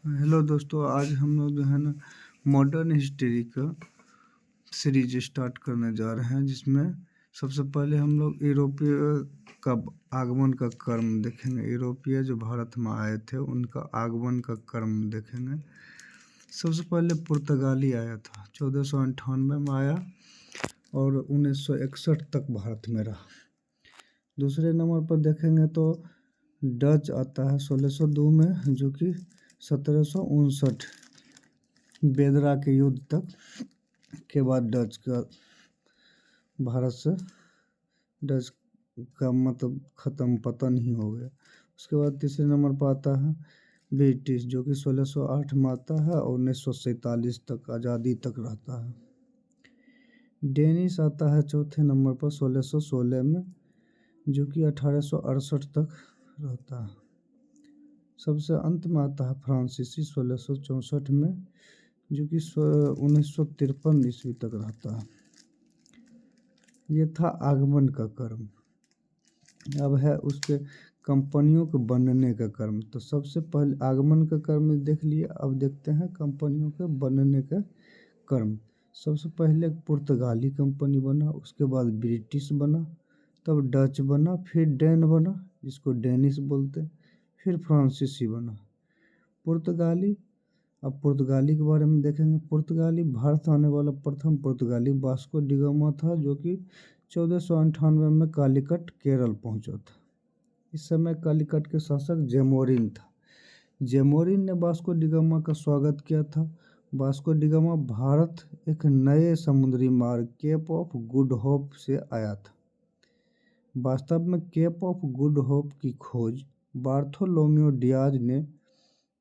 Hello दोस्तों, आज हम लोग जो है ना मॉडर्न हिस्ट्री का सीरीज स्टार्ट करने जा रहे हैं, जिसमें सबसे पहले हम लोग यूरोपीय का आगमन का क्रम देखेंगे। यूरोपीय जो भारत में आए थे उनका आगमन का क्रम देखेंगे। सबसे पहले पुर्तगाली आया था, 1498 में आया और 1961 तक भारत में रहा। दूसरे नंबर पर देखेंगे तो डच आता है 1602 में, जो कि 1759 बेदरा के युद्ध तक के बाद डच का भारत से डच का मतलब ख़त्म, पतन ही हो गया। उसके बाद तीसरे नंबर पर आता है ब्रिटिश, जो कि 1608 में आता है और 1947 तक आज़ादी तक रहता है। डेनिश आता है चौथे नंबर पर 1616 में, जो कि 1868 तक रहता है। सबसे अंत में आता है फ्रांसीसी 1664 में, जो कि 1953 ईस्वी तक रहता है। ये था आगमन का क्रम। अब है उसके कंपनियों के बनने का क्रम। तो सबसे पहले आगमन का क्रम देख लिए, अब देखते हैं कंपनियों के बनने का क्रम। सबसे पहले पुर्तगाली कंपनी बना, उसके बाद ब्रिटिश बना, तब डच बना, फिर डेन बना जिसको डेनिश बोलते, फिर फ्रांसीसी बना। पुर्तगाली, अब पुर्तगाली के बारे में देखेंगे। पुर्तगाली भारत आने वाला प्रथम पुर्तगाली वास्को डी गामा था, जो कि 1498 में कालीकट केरल पहुंचा था। इस समय कालीकट के शासक जेमोरिन था। जेमोरिन ने वास्को डी गामा का स्वागत किया था। वास्को डी गामा भारत एक नए समुद्री मार्ग केप ऑफ गुड होप से आया था। वास्तव में केप ऑफ गुड होप की खोज बार्थोलोम्यू डियाज ने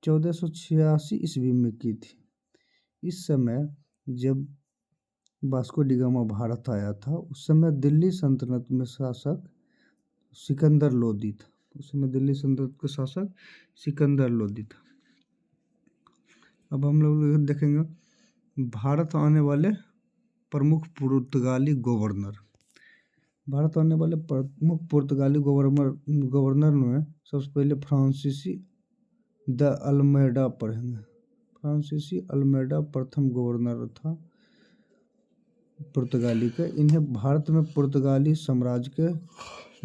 1486 ईस्वी में की थी। इस समय जब वास्को डी गामा भारत आया था, उस समय दिल्ली सल्तनत में शासक सिकंदर लोदी था। उस समय दिल्ली सल्तनत का शासक सिकंदर लोदी था। अब हम लोग देखेंगे भारत आने वाले प्रमुख पुर्तगाली गवर्नर। भारत आने वाले प्रमुख पुर्तगाली गवर्नर में सबसे पहले फ्रांसीसी द अल्मेडा पढ़ेंगे। फ्रांसीसी अल्मेडा प्रथम गवर्नर था पुर्तगाली का। इन्हें भारत में पुर्तगाली साम्राज्य के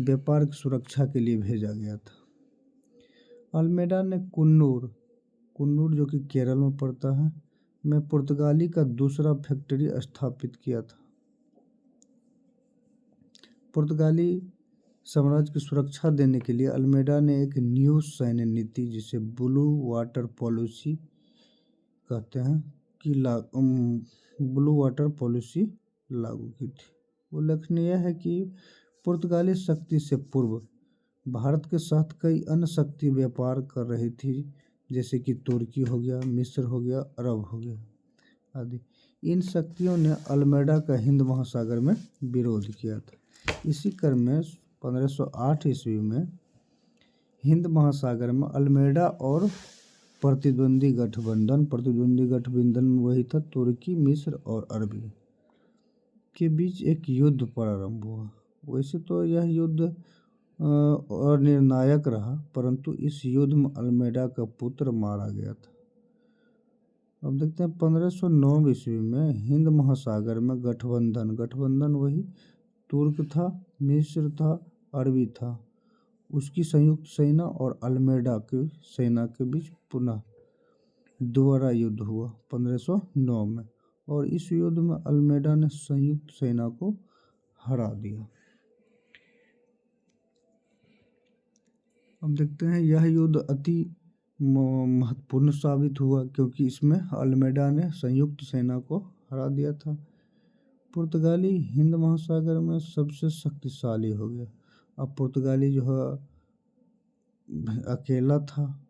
व्यापार की सुरक्षा के लिए भेजा गया था। अल्मेडा ने कुन्नूर जो कि केरल में पड़ता है, में पुर्तगाली का दूसरा फैक्ट्री स्थापित किया था। पुर्तगाली साम्राज्य की सुरक्षा देने के लिए अल्मेडा ने एक न्यू सैन्य नीति, जिसे ब्लू वाटर पॉलिसी कहते हैं, ब्लू वाटर पॉलिसी लागू की थी। उल्लेखनीय है कि पुर्तगाली शक्ति से पूर्व भारत के साथ कई अन्य शक्ति व्यापार कर रही थी, जैसे कि तुर्की हो गया, मिस्र हो गया, अरब हो गया आदि। इन शक्तियों ने अल्मेडा का हिंद महासागर में विरोध किया था। इसी क्रम में 1508 ईस्वी में हिंद महासागर में अल्मेडा और प्रतिद्वंदी गठबंधन में वही था, तुर्की, मिस्र और अरबी के बीच एक युद्ध प्रारंभ हुआ। वैसे तो यह युद्ध अनिर्णायक रहा, परंतु इस युद्ध में अल्मेडा का पुत्र मारा गया था। अब देखते हैं 1509 ईस्वी में हिंद महासागर में गठबंधन वही तुर्क था, मिस्र था, अरबी था, उसकी संयुक्त सेना और अल्मेडा की सेना के बीच पुनः दोबारा युद्ध हुआ 1509 में, और इस युद्ध में अल्मेडा ने संयुक्त सेना को हरा दिया। अब देखते हैं यह युद्ध अति महत्वपूर्ण साबित हुआ, क्योंकि इसमें अल्मेडा ने संयुक्त सेना को हरा दिया था। पुर्तगाली हिंद महासागर में सबसे शक्तिशाली हो गया। अब पुर्तगाली जो है अकेला था,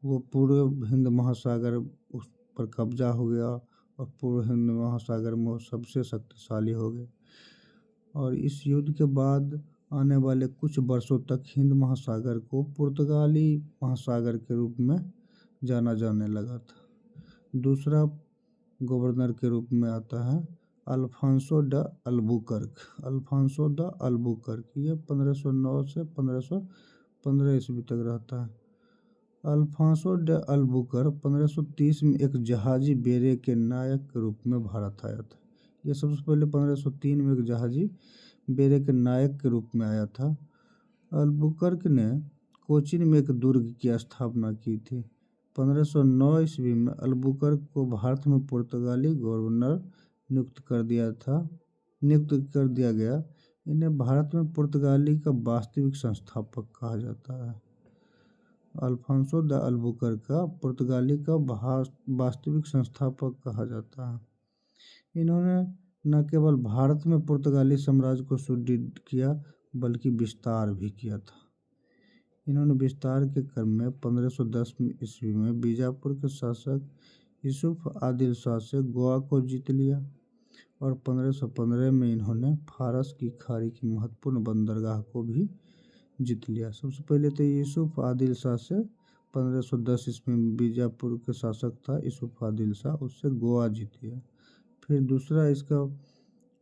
वो पूरे हिंद महासागर उस पर कब्जा हो गया और पूरे हिंद महासागर में वो सबसे शक्तिशाली हो गए। और इस युद्ध के बाद आने वाले कुछ वर्षों तक हिंद महासागर को पुर्तगाली महासागर के रूप में जाना जाने लगा था। दूसरा गवर्नर के रूप में आता है अल्फांसो द अल्बुकर्क। ये 1509 से 1515 ईस्वी तक रहता है। अल्फांसो डे अल्बुकर 1530 में एक जहाजी बेड़े के नायक के रूप में भारत आया था। ये सबसे पहले 1503 में एक जहाजी बेड़े के नायक के रूप में आया था। अल्बुकर्क ने कोचीन में एक दुर्ग की स्थापना की थी। 1509 ईस्वी में अल्बुकर्क को भारत में पुर्तगाली गवर्नर नियुक्त कर दिया गया। इन्हें भारत में पुर्तगाली का वास्तविक संस्थापक कहा जाता है। अल्फांसो द अल्बुकर्क का पुर्तगाली का वास्तविक संस्थापक कहा जाता है। इन्होंने न केवल भारत में पुर्तगाली साम्राज्य को सुदृढ़ किया बल्कि विस्तार भी किया था। इन्होंने विस्तार के क्रम में 1510 ईस्वी में बीजापुर के शासक यूसुफ आदिल शाह से गोवा को जीत लिया और 1515 में इन्होंने फारस की खाड़ी की महत्वपूर्ण बंदरगाह को भी जीत लिया। सबसे पहले तो यूसुफ आदिल शाह से 1510 ईस्वी में बीजापुर के शासक था यूसुफ आदिल शाह, उससे गोवा जीत लिया। फिर दूसरा इसका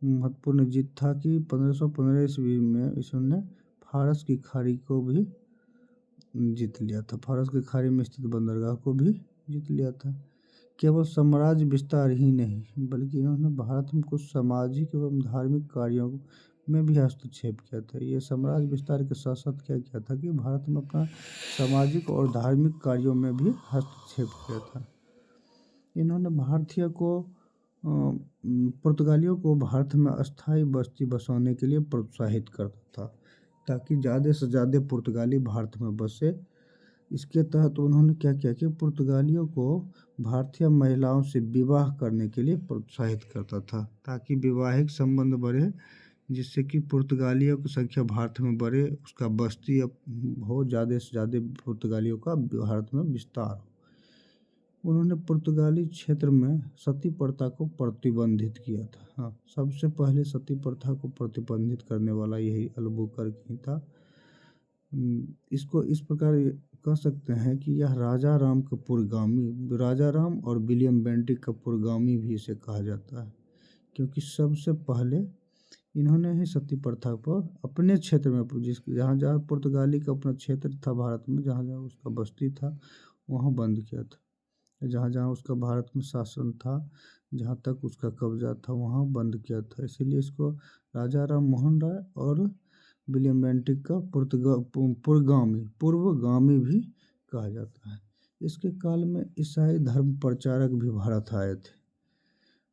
महत्वपूर्ण जीत था कि 1515 ईस्वी में इसने फारस की खाड़ी को भी जीत लिया था। फारस की खाड़ी में स्थित बंदरगाह को भी जीत लिया था। केवल साम्राज्य विस्तार ही नहीं बल्कि इन्होंने भारत में कुछ सामाजिक एवं धार्मिक कार्यों में भी हस्तक्षेप किया था। ये साम्राज्य विस्तार के साथ साथ क्या किया था कि भारत में अपना सामाजिक और धार्मिक कार्यों में भी हस्तक्षेप किया था। इन्होंने पुर्तगालियों को भारत में अस्थायी बस्ती बसाने के लिए प्रोत्साहित करता था ताकि ज़्यादा से ज़्यादा पुर्तगाली भारत में बसे। इसके तहत उन्होंने क्या किया कि पुर्तगालियों को भारतीय महिलाओं से विवाह करने के लिए प्रोत्साहित करता था ताकि वैवाहिक संबंध बढ़े, जिससे कि पुर्तगालियों की संख्या भारत में बढ़े, उसका बस्ती अब हो, ज़्यादा से ज़्यादा पुर्तगालियों का भारत में विस्तार हो। उन्होंने पुर्तगाली क्षेत्र में सती प्रथा को प्रतिबंधित किया था। हाँ, सबसे पहले सती प्रथा को प्रतिबंधित करने वाला यही अल्बुकर्क ही था। इसको इस प्रकार कह सकते हैं कि यह राजा राम का पुरोगामी, राजा राम और विलियम बेंटिक का पुरोगामी भी इसे कहा जाता है, क्योंकि सबसे पहले इन्होंने ही सती प्रथा पर अपने क्षेत्र में, जहाँ जहाँ पुर्तगाली का अपना क्षेत्र था भारत में, जहाँ जहाँ उसका बस्ती था वहाँ बंद किया था। जहाँ जहाँ उसका भारत में शासन था, जहाँ तक उसका कब्जा था वहाँ बंद किया था। इसीलिए इसको राजा राम मोहन राय और विलियम बेंटिक का पूर्वगामी भी कहा जाता है। इसके काल में ईसाई धर्म प्रचारक भी भारत आए थे।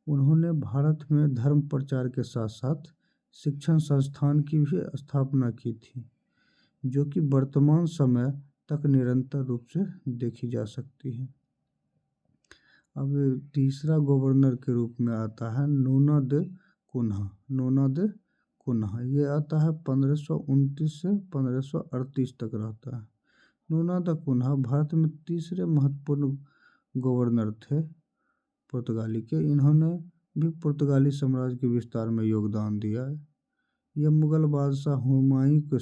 उन्होंने भारत में धर्म प्रचार के साथ साथ शिक्षण संस्थान की भी स्थापना की थी, जो कि वर्तमान समय तक निरंतर रूप से देखी जा सकती है। अब तीसरा गवर्नर के रूप में आता है नूना दे कुन्हा। ये आता है 1529 से 1538 तक रहता है। नूना द कुन्हा भारत में तीसरे महत्वपूर्ण गवर्नर थे पुर्तगाली के। इन्होंने भी पुर्तगाली साम्राज्य के विस्तार में योगदान दिया है। यह मुगल बादशाह हुमायूं के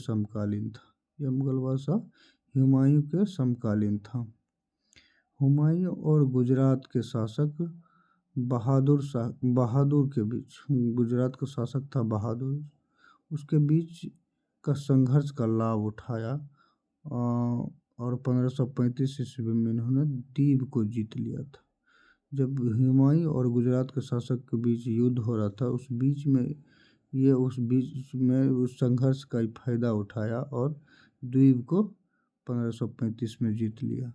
समकालीन था। हुमायूं और गुजरात के शासक बहादुर के बीच, गुजरात का शासक था बहादुर, उसके बीच का संघर्ष का लाभ उठाया और 1535 ईस्वी में इन्होंने दीव को जीत लिया था। जब हुमायूं और गुजरात के शासक के बीच युद्ध हो रहा था, उस बीच में उस संघर्ष का फायदा उठाया और द्वीप को 1535 में जीत लिया।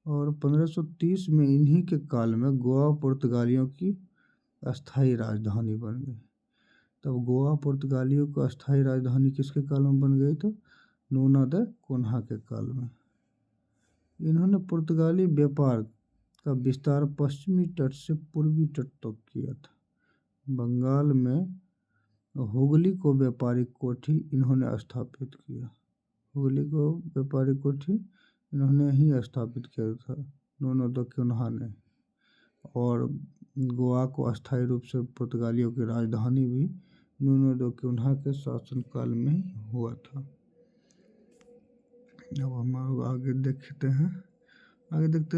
और 1530 में इन्हीं के काल में गोवा पुर्तगालियों की अस्थायी राजधानी बन गई। तब गोवा पुर्तगालियों की अस्थायी राजधानी किसके काल में बन गई? तो नूना द कुन्हा के काल में। इन्होंने पुर्तगाली व्यापार का विस्तार पश्चिमी तट से पूर्वी तट तक किया था। बंगाल में हुगली को व्यापारिक कोठी इन्होंने स्थापित किया। इन्होंने ही स्थापित किया था नूना द कुन्हा ने। और गोवा को अस्थायी रूप से पुर्तगालियों की राजधानी भी नूना द कुन्हा के शासनकाल में ही हुआ था। अब हम आगे देखते हैं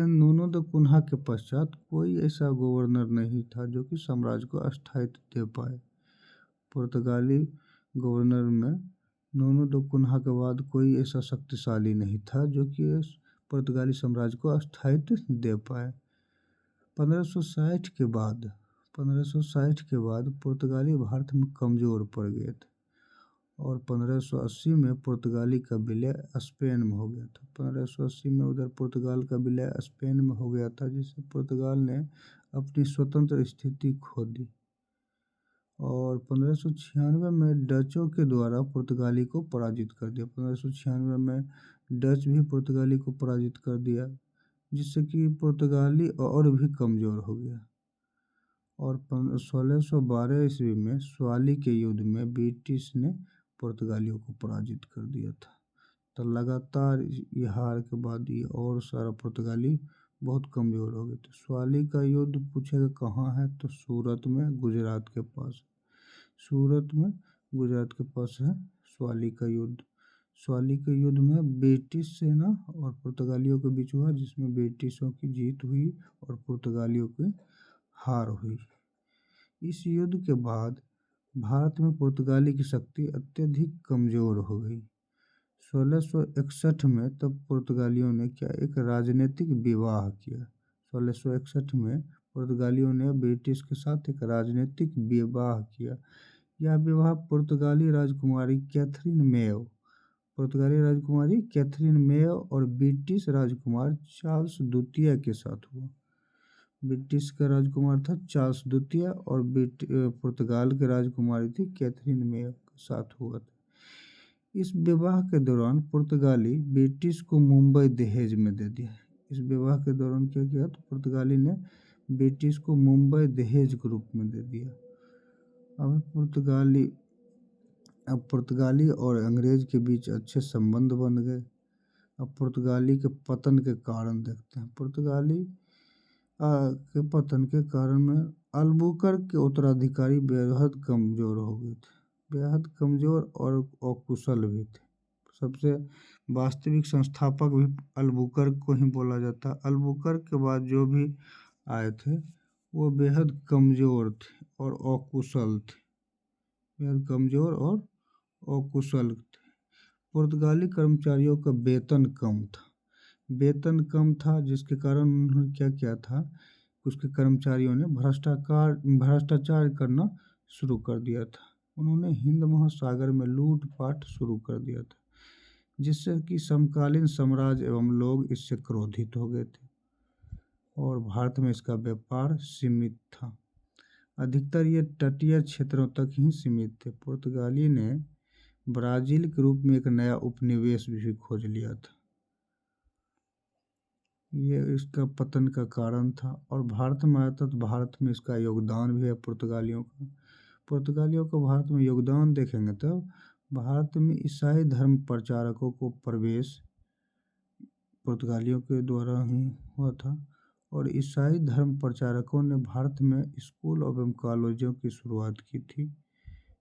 नूना द कुन्हा के पश्चात कोई ऐसा गवर्नर नहीं था जो कि साम्राज्य को स्थायित्व दे पाए। पुर्तगाली गवर्नर में नूना द कुन्हा के बाद कोई ऐसा शक्तिशाली नहीं था जो कि पुर्तगाली साम्राज्य को स्थायित्व दे पाए। 1560 के बाद 1560 के बाद पुर्तगाली भारत में कमज़ोर पड़ गए थे और 1580 में पुर्तगाली का विलय स्पेन में हो गया था। 1580 में उधर पुर्तगाल का विलय स्पेन में हो गया था, जिससे पुर्तगाल ने अपनी स्वतंत्र स्थिति खो दी और 1596 में डचों के द्वारा पुर्तगाली को पराजित कर दिया। 1596 में डच भी पुर्तगाली को पराजित कर दिया, जिससे कि पुर्तगाली और भी कमज़ोर हो गया और 1612 ईस्वी में स्वाली के युद्ध में ब्रिटिश ने पुर्तगालियों को पराजित कर दिया था। तो लगातार ये हार के बाद ये और सारा पुर्तगाली बहुत कमज़ोर हो गए थे। स्वाली का युद्ध पूछेगा कहाँ है, तो सूरत में, गुजरात के पास। सूरत में गुजरात के पास है स्वाली का युद्ध। स्वाली के युद्ध में ब्रिटिश सेना और पुर्तगालियों के बीच हुआ, जिसमें ब्रिटिशों की जीत हुई और पुर्तगालियों की हार हुई। इस युद्ध के बाद भारत में पुर्तगाली की शक्ति अत्यधिक कमज़ोर हो गई। 1661 में तब पुर्तगालियों ने एक राजनीतिक विवाह किया। 1661 में पुर्तगालियों ने ब्रिटिश के साथ एक राजनीतिक विवाह किया। यह विवाह पुर्तगाली राजकुमारी कैथरीन मेयो और ब्रिटिश राजकुमार चार्ल्स द्वितीय के साथ हुआ। ब्रिटिश का राजकुमार था चार्ल्स द्वितीय और पुर्तगाल की राजकुमारी थी कैथरीन मेयो के साथ हुआ था। इस विवाह के दौरान पुर्तगाली ब्रिटिश को मुंबई दहेज में दे दिया। इस विवाह के दौरान क्या किया, तो पुर्तगाली ने ब्रिटिश को मुंबई दहेज के रूप में दे दिया। अब पुर्तगाली और अंग्रेज के बीच अच्छे संबंध बन गए। अब पुर्तगाली के पतन के कारण देखते हैं। पुर्तगाली के पतन के कारण में अल्बुकर्क के उत्तराधिकारी बेहद कमज़ोर हो गए थे, बेहद कमज़ोर और अकुशल भी थे। सबसे वास्तविक संस्थापक भी अल्बुकर्क को ही बोला जाता है। अल्बुकर्क के बाद जो भी आए थे वो बेहद कमज़ोर थे और अकुशल थे, बेहद कमज़ोर और अकुशल थे। पुर्तगाली कर्मचारियों का वेतन कम था, जिसके कारण उन्होंने क्या किया था, उसके कर्मचारियों ने भ्रष्टाचार करना शुरू कर दिया था। उन्होंने हिंद महासागर में लूटपाट शुरू कर दिया था, जिससे कि समकालीन साम्राज्य एवं लोग इससे क्रोधित हो गए थे और भारत में इसका व्यापार सीमित था। अधिकतर ये तटीय क्षेत्रों तक ही सीमित थे। पुर्तगाली ने ब्राज़ील के रूप में एक नया उपनिवेश भी खोज लिया था। ये इसका पतन का कारण था और भारत में आया था, तो भारत में इसका योगदान भी है पुर्तगालियों का भारत में योगदान देखेंगे तो भारत में ईसाई धर्म प्रचारकों को प्रवेश पुर्तगालियों के द्वारा ही हुआ था और ईसाई धर्म प्रचारकों ने भारत में स्कूल एवं कॉलेजों की शुरुआत की थी,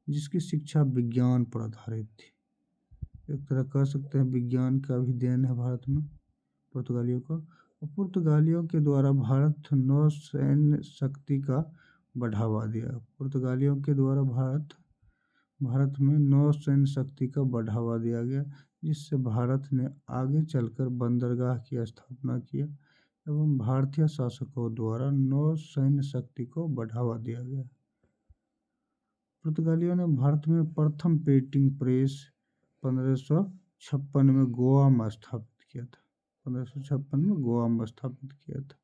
जिसकी शिक्षा विज्ञान पर आधारित थी। एक तरह कह सकते हैं विज्ञान का भी देन है भारत में पुर्तगालियों का। और पुर्तगालियों के द्वारा भारत नौसैन्य शक्ति का बढ़ावा दिया। पुर्तगालियों के द्वारा भारत में नौसैन्य शक्ति का बढ़ावा दिया गया, जिससे भारत ने आगे चलकर बंदरगाह की स्थापना किया एवं भारतीय शासकों द्वारा नौसैन्य शक्ति को बढ़ावा दिया गया। पुर्तगालियों ने भारत में प्रथम प्रिंटिंग प्रेस 1556 में गोवा में स्थापित किया था। 1556 में गोवा में स्थापित किया था।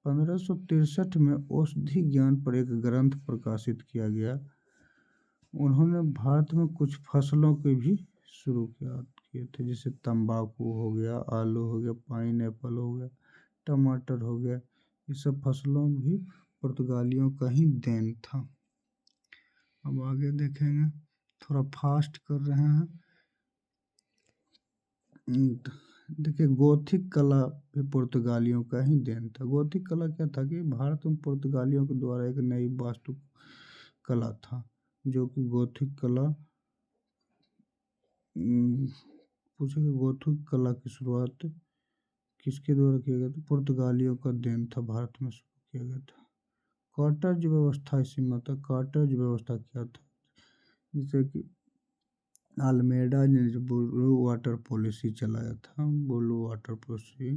1563 में औषधि ज्ञान पर एक ग्रंथ प्रकाशित किया गया। उन्होंने भारत में कुछ फसलों के भी शुरू किए थे, जैसे तंबाकू हो गया, आलू हो गया, पाइनएप्पल हो गया, टमाटर हो गया। ये सब फसलों में भी पुर्तगालियों का ही देन था। अब आगे देखेंगे, थोड़ा फास्ट कर रहे हैं। देखिए गोथिक कला भी पुर्तगालियों का ही देन था। गोथिक कला क्या था कि भारत में पुर्तगालियों के द्वारा एक नई वास्तु कला था, जो कि गोथिक कला पूछेगा गोथिक कला की शुरुआत किसके द्वारा किया गया था? पुर्तगालियों का देन था, भारत में शुरू किया गया था। कॉटेज व्यवस्था इसी में था। कॉटेज व्यवस्था क्या था? जैसे कि आल्मेडा ने जो ब्लू वाटर पॉलिसी चलाया था, ब्लू वाटर पॉलिसी,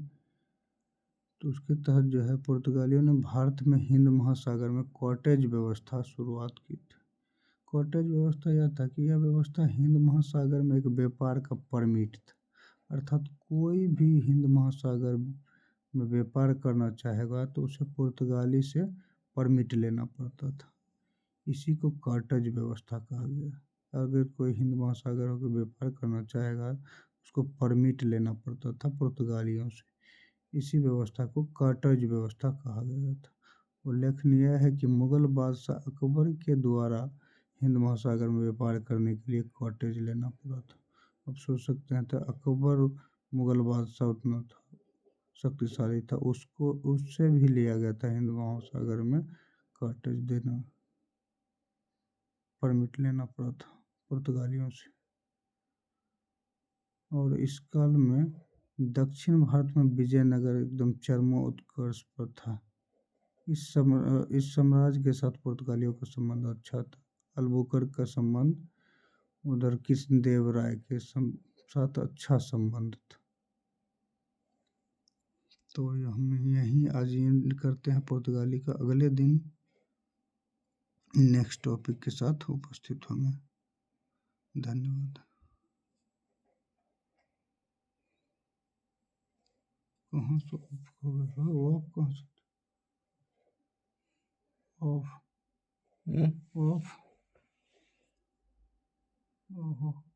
तो उसके तहत जो है पुर्तगालियों ने भारत में हिंद महासागर में कॉटेज व्यवस्था शुरुआत की थी। कॉटेज व्यवस्था यह था कि यह व्यवस्था हिंद महासागर में एक व्यापार का परमिट था, अर्थात कोई भी हिंद महासागर में व्यापार करना चाहेगा तो उसे पुर्तगाली से परमिट लेना पड़ता था। इसी को कॉटेज व्यवस्था कहा गया। अगर कोई हिंद महासागर में व्यापार करना चाहेगा उसको परमिट लेना पड़ता था पुर्तगालियों से। इसी व्यवस्था को कॉटेज व्यवस्था कहा गया था। उल्लेखनीय है कि मुगल बादशाह अकबर के द्वारा हिंद महासागर में व्यापार करने के लिए कॉटेज लेना पड़ा था। अब सोच सकते हैं, तो अकबर मुगल बादशाह उतना था शक्तिशाली था, उसको उससे भी लिया गया था हिंद महासागर में कॉटेज देना, परमिट लेना पड़ा था पुर्तगालियों से। और इस काल में दक्षिण भारत में विजयनगर एकदम चरमोत्कर्ष पर था। इस साम्राज्य के साथ पुर्तगालियों का संबंध अच्छा था। अल्बुकर्क का संबंध उधर कृष्णदेव राय के साथ अच्छा संबंध था। तो हम यहीं आज एंड करते हैं पुर्तगाली का। अगले दिन नेक्स्ट टॉपिक के साथ उपस्थित होंगे। धन्यवाद। कहाँ से ऑफ हो गया? ऑफ कहाँ से? Of of. ओहो।